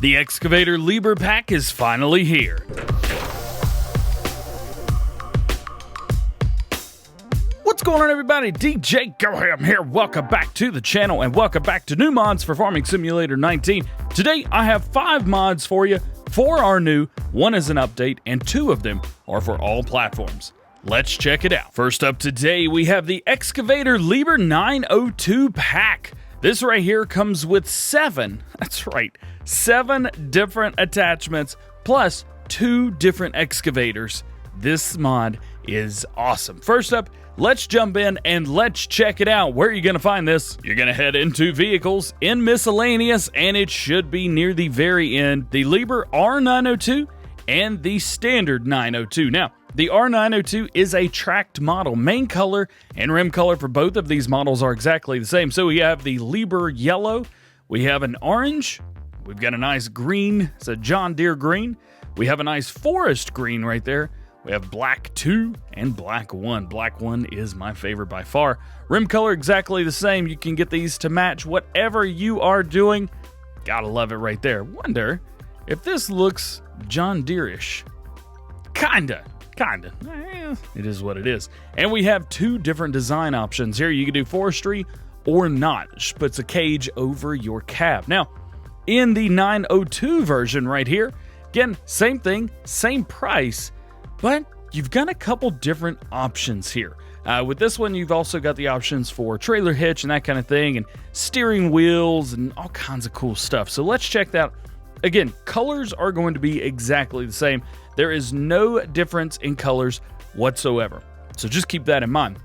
The Excavator Liebherr pack is finally here. What's going on, everybody? DjGoHam here. Welcome back to the channel and welcome back to new mods for Farming Simulator 19. Today I have 5 mods for you. 4 are new, 1 is an update, and 2 of them are for all platforms. Let's check it out. First up today, we have the Excavator Liebherr 902 pack. This right here comes with 7, that's right, 7 different attachments plus 2 different excavators. This mod is awesome. First up, let's jump in and let's check it out. Where are you going to find this? You're going to head into Vehicles, in Miscellaneous, and it should be near the very end. The Liebherr R902 and the Standard 902. Now, the R902 is a tracked model. Main color and rim color for both of these models are exactly the same. So we have the Liebherr yellow, we have an orange, we've got a nice green, it's a John Deere green, we have a nice forest green right there, we have black 2 and black 1. Black 1 is my favorite by far. Rim color exactly the same. You can get these to match whatever you are doing. Gotta love it right there. Wonder if this looks John Deere-ish. Kinda. It is what it is. And we have 2 different design options here. You can do forestry or not, which puts a cage over your cab. Now, in the 902 version right here, again, same thing, same price, but you've got a couple different options here. With this one, you've also got the options for trailer hitch and that kind of thing, and steering wheels and all kinds of cool stuff. So let's check that out. Again, colors are going to be exactly the same. There is no difference in colors whatsoever. So just keep that in mind.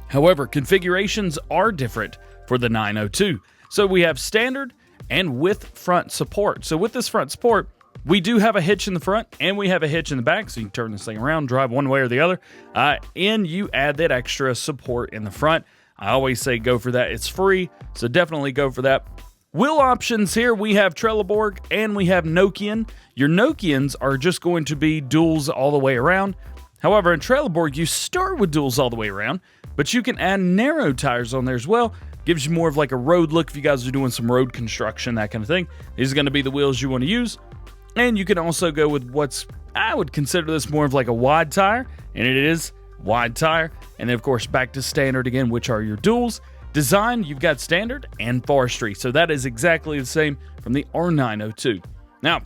However, configurations are different for the 902. So we have standard and with front support. So with this front support, we do have a hitch in the front and we have a hitch in the back. So you can turn this thing around, drive one way or the other. And you add that extra support in the front. I always say go for that. It's free. So definitely go for that. Wheel options here, we have Trelleborg and we have Nokian. Your Nokians are just going to be duals all the way around. However, in Trelleborg, you start with duals all the way around, but you can add narrow tires on there as well. Gives you more of like a road look if you guys are doing some road construction, that kind of thing. These are going to be the wheels you want to use. And you can also go with what's, I would consider this more of like a wide tire, and it is wide tire. And then, of course, back to standard again, which are your duals. Design, you've got standard and forestry. So that is exactly the same from the R902. Now,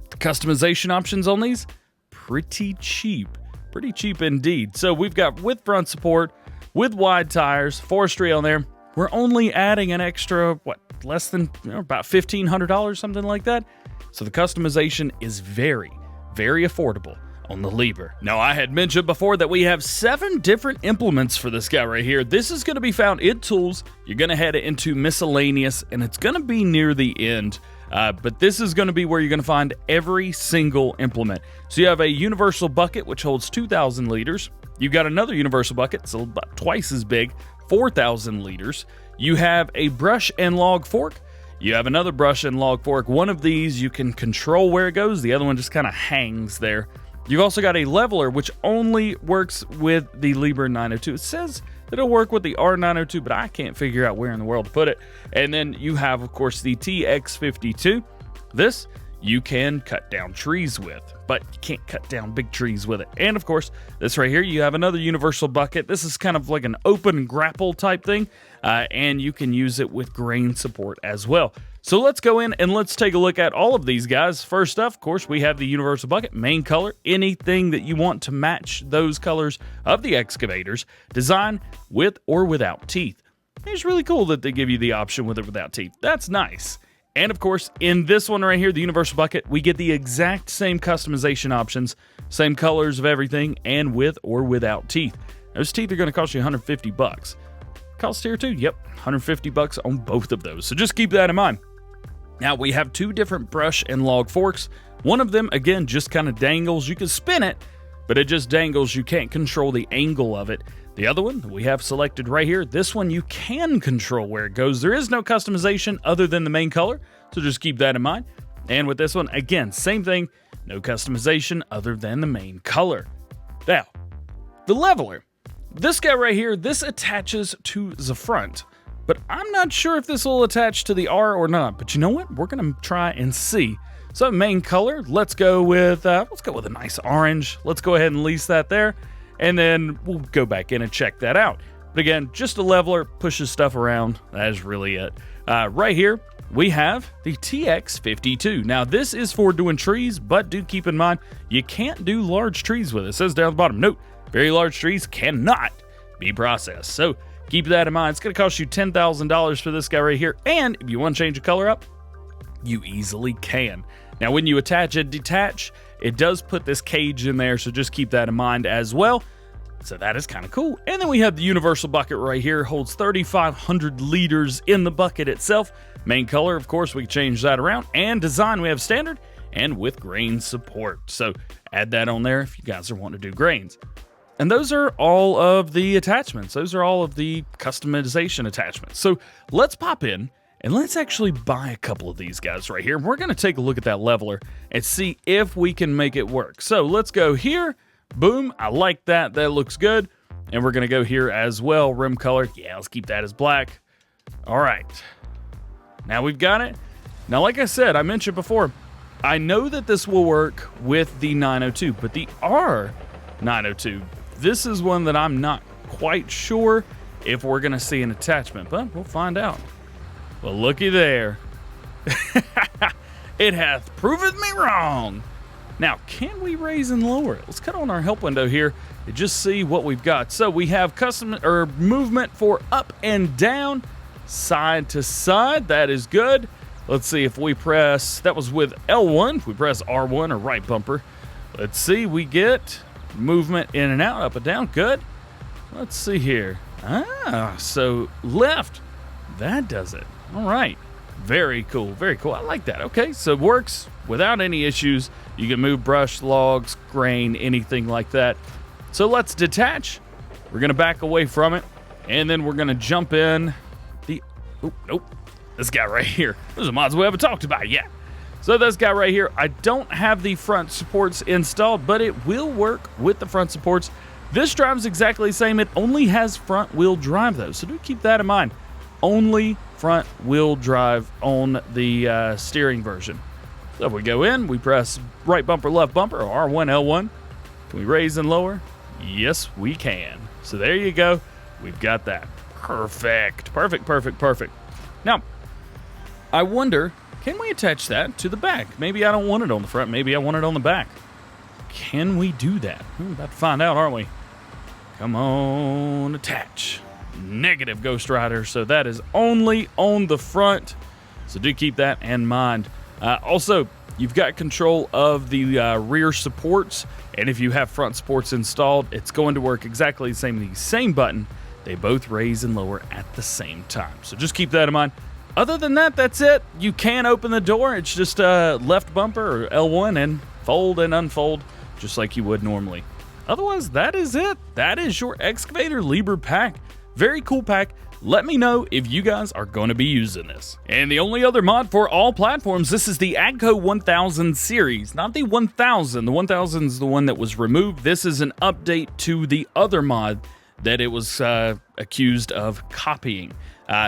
the customization options on these, pretty cheap. Pretty cheap indeed. So we've got with front support, with wide tires, forestry on there. We're only adding an extra, less than about $1,500, something like that. So the customization is very, very affordable on the Liebherr. Now, I had mentioned before that we have 7 different implements for this guy right here. This is going to be found in Tools. You're going to head into Miscellaneous, and it's going to be near the end. But this is going to be where you're going to find every single implement. So you have a universal bucket, which holds 2,000 liters. You've got another universal bucket, so about twice as big, 4,000 liters. You have a brush and log fork. You have another brush and log fork. One of these you can control where it goes. The other one just kind of hangs there. You've also got a leveler, which only works with the Liebherr 902. It says that it'll work with the R902, but I can't figure out where in the world to put it. And then you have, of course, the TX52. This you can cut down trees with, but you can't cut down big trees with it. And, of course, this right here, you have another universal bucket. This is kind of like an open grapple type thing, and you can use it with grain support as well. So let's go in and let's take a look at all of these guys. First up, of course, we have the universal bucket, main color, anything that you want to match those colors of the excavators. Design with or without teeth. It's really cool that they give you the option with or without teeth. That's nice. And of course, in this one right here, the universal bucket, we get the exact same customization options, same colors of everything, and with or without teeth. Those teeth are going to cost you $150. Cost here too? Yep, $150 on both of those. So just keep that in mind. Now, we have 2 different brush and log forks. One of them, again, just kind of dangles. You can spin it, but it just dangles. You can't control the angle of it. The other one we have selected right here, this one you can control where it goes. There is no customization other than the main color, so just keep that in mind. And with this one, again, same thing, no customization other than the main color. Now, the leveler. This guy right here, this attaches to the front. but I'm not sure if this will attach to the R or not. But you know what? We're gonna try and see. So main color, let's go with a nice orange. Let's go ahead and lease that there, and then we'll go back in and check that out. But again, just a leveler, pushes stuff around. That is really it. Right here, we have the TX52. Now, this is for doing trees, but do keep in mind, you can't do large trees with it. It says down the bottom, note, very large trees cannot be processed. So keep that in mind. It's going to cost you $10,000 for this guy right here. And if you want to change the color up, you easily can. Now, when you attach and detach, it does put this cage in there, so just keep that in mind as well. So that is kind of cool. And then we have the universal bucket right here. Holds 3,500 liters in the bucket itself. Main color, of course, we can change that around. And design, we have standard and with grain support. So add that on there if you guys are wanting to do grains. And those are all of the attachments. Those are all of the customization attachments. So let's pop in and let's actually buy a couple of these guys right here. We're going to take a look at that leveler and see if we can make it work. So let's go here. Boom. I like that. That looks good. And we're going to go here as well. Rim color. Yeah, let's keep that as black. All right. Now we've got it. Now, like I said, I mentioned before, I know that this will work with the 902, but the R902, this is one that I'm not quite sure if we're going to see an attachment, but we'll find out. Well, looky there. It hath proveth me wrong. Now, can we raise and lower it? Let's cut on our help window here and just see what we've got. So we have custom or movement for up and down, side to side. That is good. Let's see if we press, that was with L1. If we press R1 or right bumper, let's see, we get movement in and out, up and down. Good. Let's see here. So left, that does it. All right. Very cool. Very cool. I like that. Okay. So it works without any issues. You can move brush, logs, grain, anything like that. So let's detach. We're going to back away from it. And then we're going to jump in the, nope. This guy right here. Those are mods we haven't talked about yet. So this guy right here, I don't have the front supports installed, but it will work with the front supports. This drives exactly the same. It only has front wheel drive though. So do keep that in mind. Only front wheel drive on the steering version. So if we go in, we press right bumper, left bumper, or R1, L1. Can we raise and lower? Yes, we can. So there you go. We've got that. Perfect. Perfect, perfect, perfect. Now, I wonder, can we attach that to the back? Maybe I don't want it on the front. Maybe I want it on the back. Can we do that? We're about to find out, aren't we? Come on, attach. Negative Ghost Rider. So that is only on the front. So do keep that in mind. Also, you've got control of the rear supports. And if you have front supports installed, it's going to work exactly the same. The same button. They both raise and lower at the same time. So just keep that in mind. Other than that, that's it. You can open the door. It's just left bumper or L1 and fold and unfold just like you would normally. Otherwise, that is it. That is your Excavator Liebherr pack. Very cool pack. Let me know if you guys are going to be using this. And the only other mod for all platforms, this is the Agco 1000 series. Not the 1000. The 1000 is the one that was removed. This is an update to the other mod that it was accused of copying.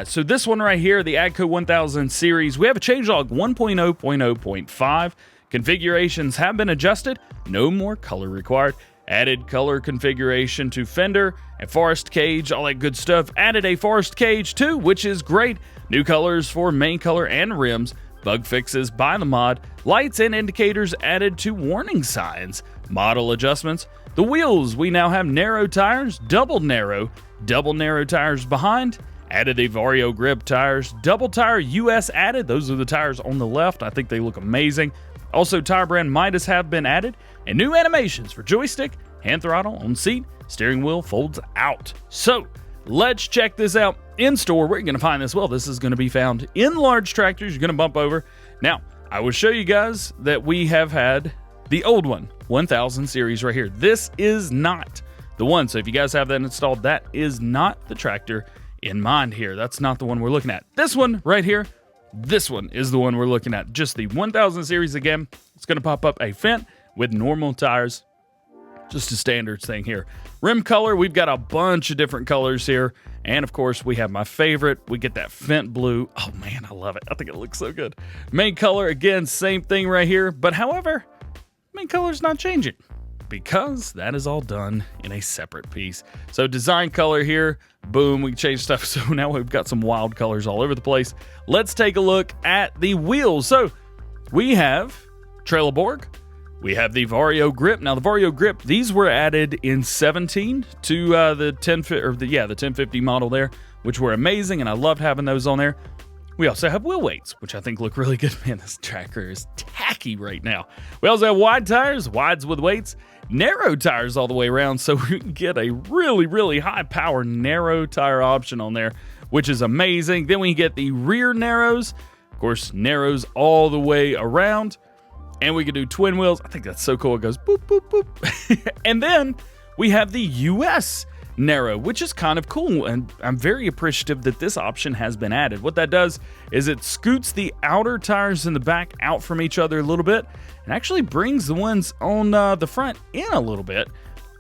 So this one right here, the Agco 1000 series, we have a changelog 1.0.0.5. Configurations have been adjusted. No more color required. Added color configuration to fender and forest cage, all that good stuff. Added a forest cage too, which is great. New colors for main color and rims. Bug fixes by the mod. Lights and indicators added to warning signs. Model adjustments. The wheels, we now have narrow tires, double narrow tires behind. Added a Vario grip tires, double tire US added. Those are the tires on the left. I think they look amazing. Also, tire brand Midas have been added, and new animations for joystick, hand throttle on seat, steering wheel folds out. So let's check this out in store. Where are you going to find this? Well, this is going to be found in large tractors. You're going to bump over. Now, I will show you guys that we have had the old one, 1000 series right here. This is not the one. So if you guys have that installed, that is not the tractor in mind here. That's not the one we're looking at. This one right here, this one is the one we're looking at. Just the 1000 series again. It's going to pop up a Fendt with normal tires. just a standard thing here. Rim color, we've got a bunch of different colors here. And of course, we have my favorite. We get that Fent blue. Oh man, I love it. I think it looks so good. Main color, again, same thing right here. But however, main color's not changing because that is all done in a separate piece. So design color here, boom, we can change stuff. So now we've got some wild colors all over the place. Let's take a look at the wheels. So we have Trelleborg. We have the Vario grip. Now the Vario grip, these were added in 17 to the 1050 model there, which were amazing, and I loved having those on there. We also have wheel weights, which I think look really good. Man, this tracker is tacky right now. We also have wide tires, wides with weights, narrow tires all the way around, so we can get a really, really high power narrow tire option on there, which is amazing. Then we get the rear narrows, of course, narrows all the way around. And we can do twin wheels. I think that's so cool. It goes boop, boop, boop. And then we have the US narrow, which is kind of cool. And I'm very appreciative that this option has been added. What that does is it scoots the outer tires in the back out from each other a little bit and actually brings the ones on the front in a little bit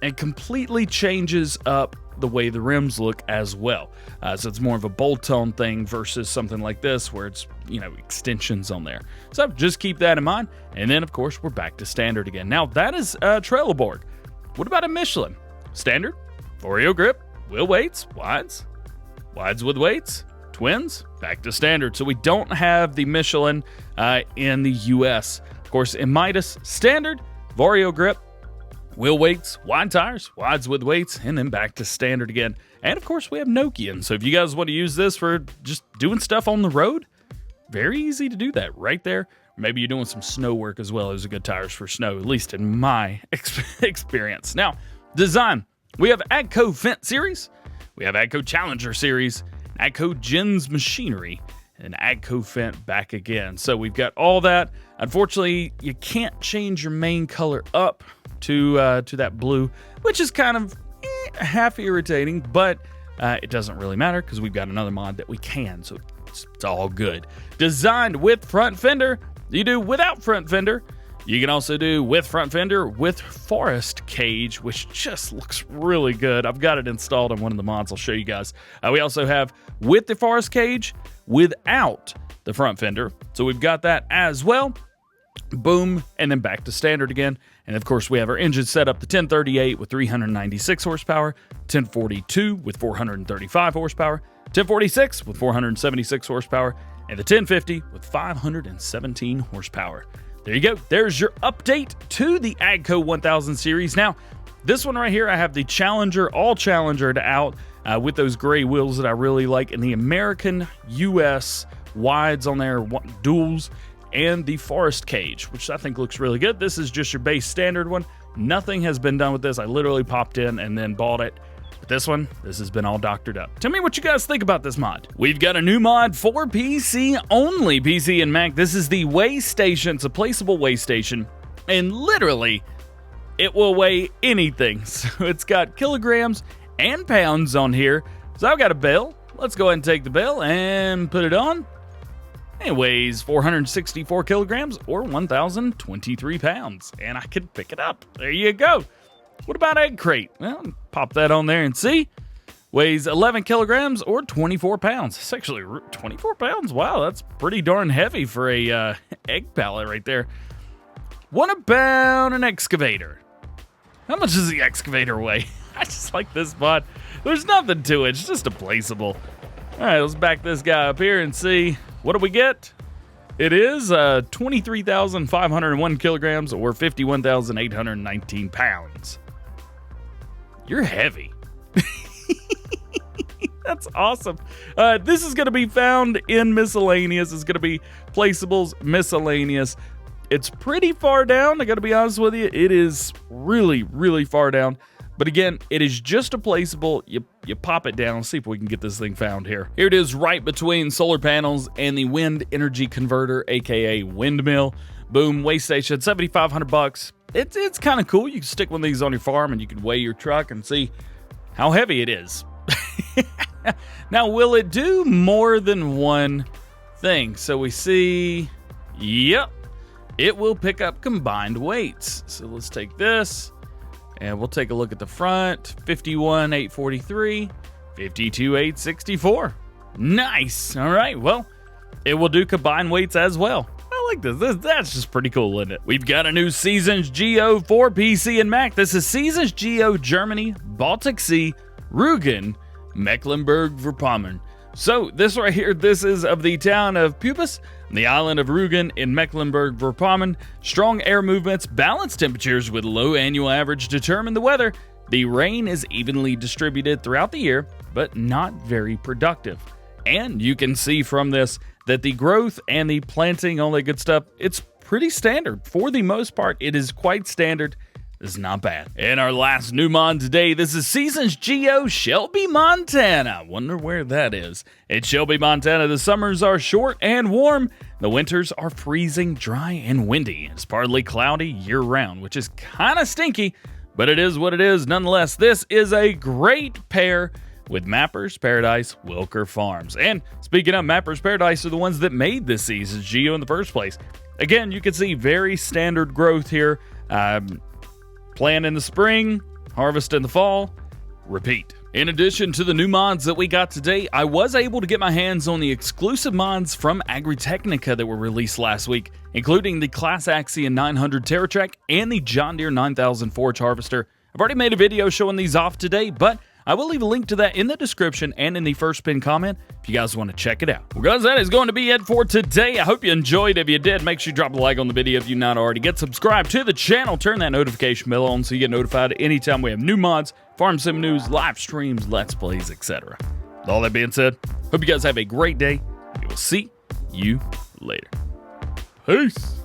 and completely changes up the way the rims look as well. So it's more of a bolt-on thing versus something like this where it's, extensions on there. So just keep that in mind. And then, of course, we're back to standard again. Now, that is Trelleborg. What about a Michelin? Standard, Vario grip, wheel weights, wides with weights, twins, back to standard. So we don't have the Michelin in the US. Of course, in Midas, standard, Vario grip, wheel weights, wide tires, wides with weights, and then back to standard again. And of course, we have Nokian. So if you guys want to use this for just doing stuff on the road, very easy to do that right there. Maybe you're doing some snow work as well. Those are good tires for snow, at least in my experience. Now, design. We have Agco Fent series. We have Agco Challenger series, Agco Gens Machinery, and Agco Fent back again. So we've got all that. Unfortunately, you can't change your main color up to that blue, which is kind of half irritating, but it doesn't really matter because we've got another mod that we can, so it's all good. Designed with front fender, you do without front fender. You can also do with front fender with forest cage, which just looks really good. I've got it installed on one of the mods. I'll show you guys. We also have with the forest cage without the front fender, so we've got that as well. Boom, and then back to standard again. And of course, we have our engine set up to 1038 with 396 horsepower, 1042 with 435 horsepower, 1046 with 476 horsepower, and the 1050 with 517 horsepower. There you go. There's your update to the Agco 1000 series. Now, this one right here, I have the Challenger, all Challengered out with those gray wheels that I really like, and the American US wides on there, duals, and the forest cage, which I think looks really good. This is just your base standard one. Nothing has been done with this. I literally popped in and then bought it. But this one, this has been all doctored up. Tell me what you guys think about this mod. We've got a new mod for PC only, PC and Mac. This is the weigh station. It's a placeable weigh station, and literally, it will weigh anything. So it's got kilograms and pounds on here. So I've got a bell. Let's go ahead and take the bell and put it on. It weighs 464 kilograms or 1,023 pounds, and I can pick it up. There you go. What about egg crate? Well, pop that on there and see. Weighs 11 kilograms or 24 pounds. It's actually 24 pounds. Wow, that's pretty darn heavy for a egg pallet right there. What about an excavator? How much does the excavator weigh? I just like this mod. There's nothing to it. It's just a placeable. All right, let's back this guy up here and see. What do we get? It is 23,501 kilograms or 51,819 pounds. You're heavy. That's awesome. This is going to be found in miscellaneous. It's going to be placeables, miscellaneous. It's pretty far down. I got to be honest with you. It is really, really far down. But again, it is just a placeable. You pop it down. See if we can get this thing found here. Here it is right between solar panels and the wind energy converter, aka windmill. Boom, weigh station, $7,500. It's kind of cool. You can stick one of these on your farm and you can weigh your truck and see how heavy it is. Now, will it do more than one thing? So we see, yep, it will pick up combined weights. So let's take this. And we'll take a look at the front. 51,843, 52,864. Nice. All right, well, it will do combined weights as well. I like this. That's just pretty cool, isn't it? We've got a new Seasons Geo for PC and Mac. This is Seasons Geo Germany, Baltic Sea, Rügen, Mecklenburg-Vorpommern. So this right here, this is of the town of Pupus, the island of Rügen in Mecklenburg-Vorpommern. Strong air movements, balanced temperatures with low annual average determine the weather. The rain is evenly distributed throughout the year, but not very productive. And you can see from this that the growth and the planting, all that good stuff, it's pretty standard. For the most part, it is quite standard. This is not bad. And our last new mod today, this is Seasons Geo Shelby, Montana. Wonder where that is. At Shelby, Montana, the summers are short and warm. The winters are freezing, dry, and windy. It's partly cloudy year-round, which is kind of stinky, but it is what it is. Nonetheless, this is a great pair with Mappers Paradise Wilker Farms. And speaking of, Mappers Paradise are the ones that made this Seasons Geo in the first place. Again, you can see very standard growth here. Plant in the spring, harvest in the fall, repeat. In addition to the new mods that we got today, I was able to get my hands on the exclusive mods from Agritechnica that were released last week, including the Class Axion 900 TerraTrack and the John Deere 9000 Forage Harvester. I've already made a video showing these off today, but I will leave a link to that in the description and in the first pinned comment if you guys want to check it out. Well, guys, that is going to be it for today. I hope you enjoyed. If you did, make sure you drop a like on the video if you've not already. Get subscribed to the channel. Turn that notification bell on so you get notified anytime we have new mods, farm sim news, live streams, let's plays, etc. With all that being said, hope you guys have a great day. We will see you later. Peace.